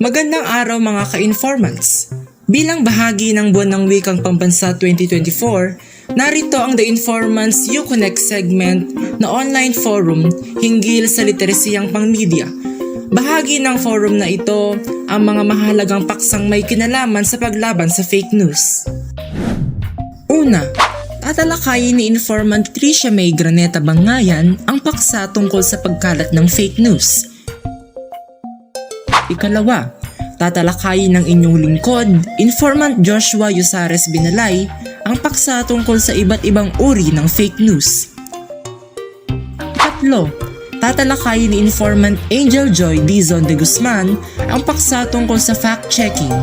Magandang araw mga ka-informants! Bilang bahagi ng Buwan ng Wikang Pambansa 2024, narito ang The Informants Uconnect segment na online forum hinggil sa literasiyang pang-media. Bahagi ng forum na ito ang mga mahalagang paksang may kinalaman sa paglaban sa fake news. Una, tatalakayin ni Informant Tricia May Graneta Bangayan ang paksa tungkol sa pagkalat ng fake news. Ikalawa, tatalakayin ng inyong lingkod, Informant Joshua Yusares Binalay, ang paksa tungkol sa iba't ibang uri ng fake news. Ikatlo, tatalakayin ni Informant Angel Joy Dizon de Guzman ang paksa tungkol sa fact-checking.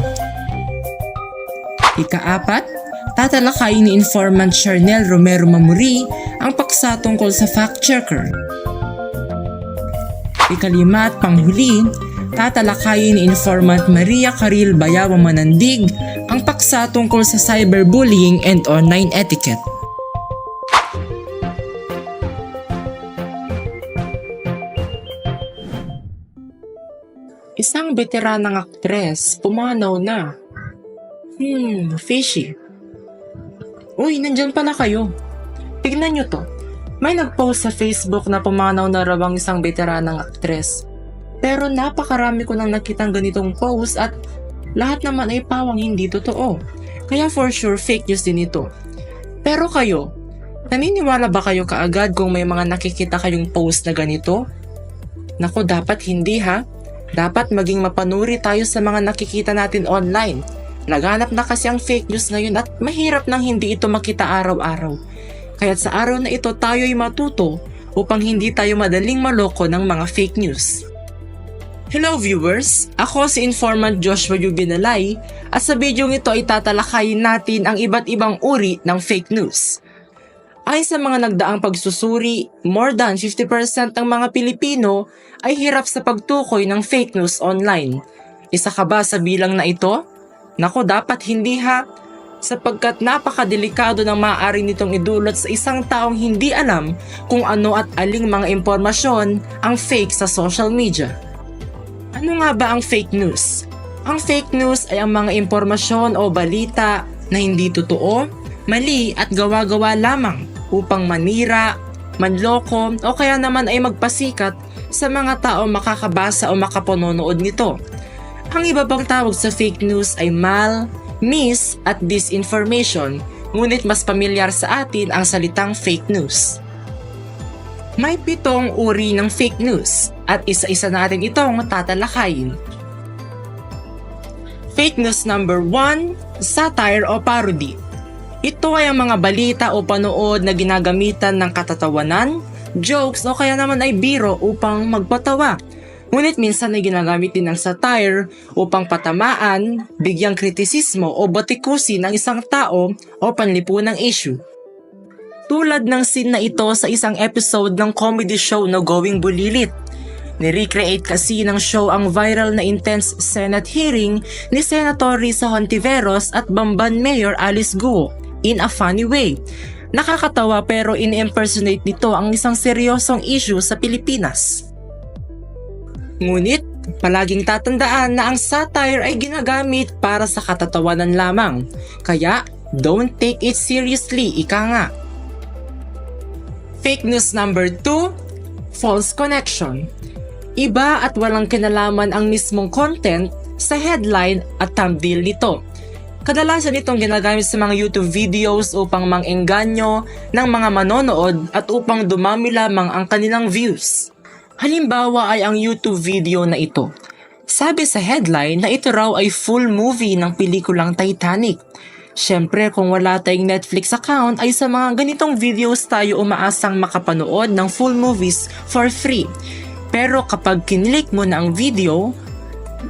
Ikaapat, tatalakayin ni Informant Charnel Romero Mamuri ang paksa tungkol sa fact-checker. Ikalima at panghuli, tatalakayin ni Informant Maria Caril Bayawa Manandig ang paksa tungkol sa cyberbullying and online etiquette. Isang veteranang aktres pumanaw na. Fishy. Uy, nandyan pala kayo. Tignan nyo to. May nag-post sa Facebook na pumanaw na raw ang isang veteranang aktres. Pero napakarami ko nang nakitang ganitong post at lahat naman ay pawang hindi totoo. Kaya for sure fake news din ito. Pero kayo, naniniwala ba kayo kaagad kung may mga nakikita kayong post na ganito? Naku, dapat hindi ha. Dapat maging mapanuri tayo sa mga nakikita natin online. Laganap na kasi ang fake news ngayon at mahirap nang hindi ito makita araw-araw. Kaya't sa araw na ito tayo'y matuto upang hindi tayo madaling maloko ng mga fake news. Hello viewers! Ako si Informant Joshua Binalay at sa video ito ay tatalakayin natin ang iba't ibang uri ng fake news. Ayon sa mga nagdaang pagsusuri, more than 50% ng mga Pilipino ay hirap sa pagtukoy ng fake news online. Isa ka ba sa bilang na ito? Nako, dapat hindi ha, sapagkat napakadelikado ng maaari nitong idulot sa isang taong hindi alam kung ano at aling mga impormasyon ang fake sa social media. Ano nga ba ang fake news? Ang fake news ay ang mga impormasyon o balita na hindi totoo, mali at gawa-gawa lamang upang manira, manloko o kaya naman ay magpasikat sa mga tao makakabasa o makapanonood nito. Ang iba pang tawag sa fake news ay mis at disinformation, ngunit mas pamilyar sa atin ang salitang fake news. May 7 uri ng fake news at isa-isa natin itong tatalakayin. Fake news number 1, satire o parody. Ito ay ang mga balita o panood na ginagamitan ng katatawanan, jokes o kaya naman ay biro upang magpatawa. Ngunit minsan ay ginagamit din ng satire upang patamaan, bigyang kritisismo o batikusin ng isang tao o panlipunang issue. Tulad ng scene na ito sa isang episode ng comedy show na Going Bulilit. Ni-recreate kasi ng show ang viral na intense Senate hearing ni Senator Risa Hontiveros at Bamban Mayor Alice Guo in a funny way. Nakakatawa pero in-impersonate nito ang isang seryosong issue sa Pilipinas. Ngunit, palaging tatandaan na ang satire ay ginagamit para sa katatawanan lamang. Kaya, don't take it seriously, ika nga. Fake news number 2, false connection. Iba at walang kinalaman ang mismong content sa headline at thumbnail nito. Kadalasan itong ginagamit sa mga YouTube videos upang mang-engganyo ng mga manonood at upang dumami lamang ang kanilang views. Halimbawa ay ang YouTube video na ito. Sabi sa headline na ito raw ay full movie ng pelikulang Titanic. Siyempre kung wala tayong Netflix account ay sa mga ganitong videos tayo umaasang makapanood ng full movies for free. Pero kapag kinilik mo na ang video,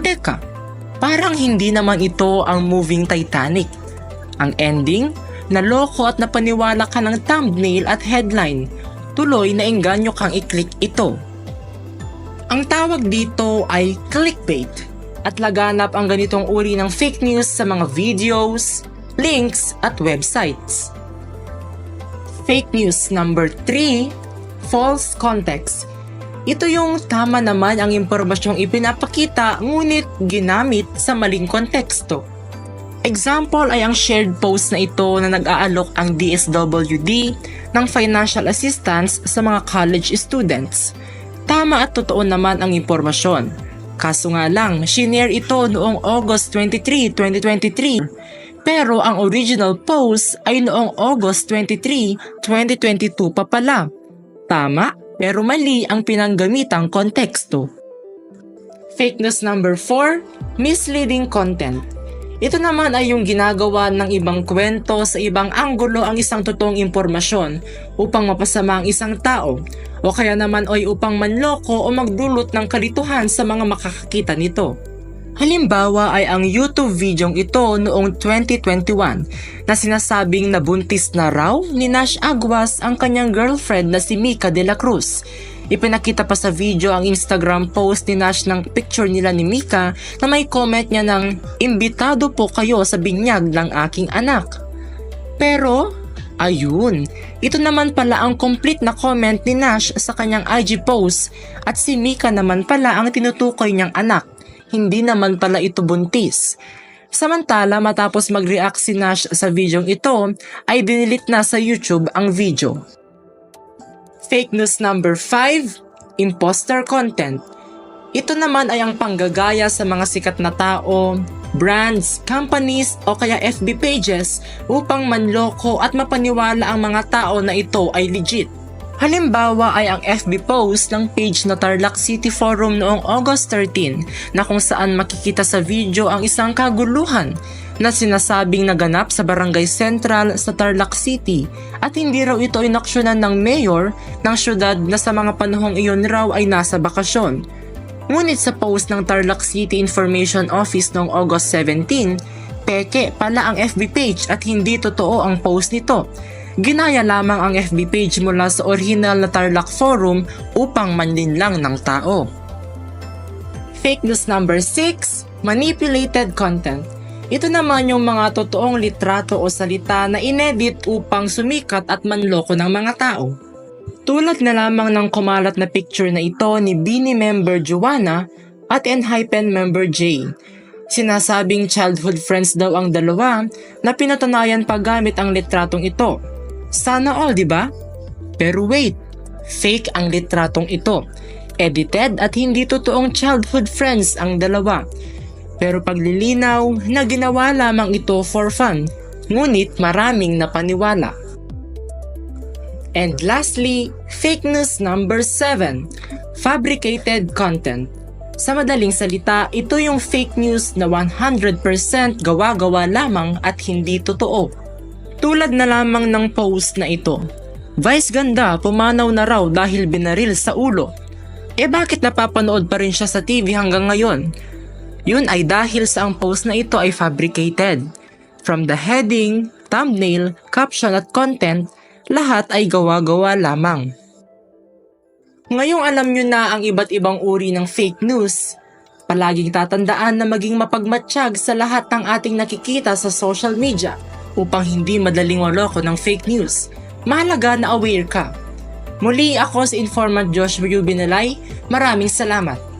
teka, parang hindi naman ito ang moving Titanic. Ang ending, naloko at napaniwala ka ng thumbnail at headline. Tuloy na engganyo kang i-click ito. Ang tawag dito ay clickbait at laganap ang ganitong uri ng fake news sa mga videos, links at websites. Fake news number 3, false context. Ito yung tama naman ang impormasyong ipinapakita ngunit ginamit sa maling konteksto. Example ay ang shared post na ito na nag-aalok ang DSWD ng financial assistance sa mga college students. Tama at totoo naman ang impormasyon. Kaso nga lang, shinare ito noong August 23, 2023. Pero ang original post ay noong August 23, 2022 pa pala. Tama, pero mali ang pinanggamitang konteksto. Fake news number 4, misleading content. Ito naman ay yung ginagawa ng ibang kwento sa ibang anggulo ang isang totoong impormasyon upang mapasama ang isang tao o kaya naman ay upang manloko o magdulot ng kalituhan sa mga makakakita nito. Halimbawa ay ang YouTube videong ito noong 2021 na sinasabing nabuntis na raw ni Nash Aguas ang kanyang girlfriend na si Mika de la Cruz. Ipinakita pa sa video ang Instagram post ni Nash ng picture nila ni Mika na may comment niya ng "Imbitado po kayo sa binyag ng aking anak." Pero, ayun, ito naman pala ang complete na comment ni Nash sa kanyang IG post at si Mika naman pala ang tinutukoy niyang anak. Hindi naman pala ito buntis. Samantala matapos mag-react si Nash sa videong ito ay dinilit na sa YouTube ang video. Fake news number 5, imposter content. Ito naman ay ang panggagaya sa mga sikat na tao, brands, companies o kaya FB pages upang manloko at mapaniwala ang mga tao na ito ay legit. Halimbawa ay ang FB post ng page na Tarlac City Forum noong August 13 na kung saan makikita sa video ang isang kaguluhan na sinasabing naganap sa Barangay Central sa Tarlac City at hindi raw ito inaksyonan ng mayor ng syudad na sa mga panahong iyon raw ay nasa bakasyon. Ngunit sa post ng Tarlac City Information Office noong August 17, peke pala ang FB page at hindi totoo ang post nito. Ginaya lamang ang FB page mula sa original na Tarlac Forum upang manlinlang ng tao. Fake news number 6, manipulated content. Ito naman yung mga totoong litrato o salita na inedit upang sumikat at manloko ng mga tao. Tulad na lamang ng kumalat na picture na ito ni Bini member Joanna at Enhypen member Jay. Sinasabing childhood friends daw ang dalawa na pinatunayan pa gamit ang litratong ito. Sana all, di ba? Pero wait, fake ang litratong ito. Edited at hindi totoong childhood friends ang dalawa. Pero paglilinaw na ginawa lamang ito for fun, ngunit maraming napaniwala. And lastly, fake news number 7, fabricated content. Sa madaling salita, ito yung fake news na 100% gawa-gawa lamang at hindi totoo. Tulad na lamang ng post na ito, Vice ganda pumanaw na raw dahil binaril sa ulo. Bakit napapanood pa rin siya sa TV hanggang ngayon? Yun ay dahil sa ang post na ito ay fabricated. From the heading, thumbnail, caption at content, lahat ay gawa-gawa lamang. Ngayong alam nyo na ang iba't ibang uri ng fake news, palaging tatandaan na maging mapagmatsyag sa lahat ng ating nakikita sa social media upang hindi madaling maloko ng fake news. Mahalaga na aware ka. Muli ako si Informant Joshua Binalay. Maraming salamat.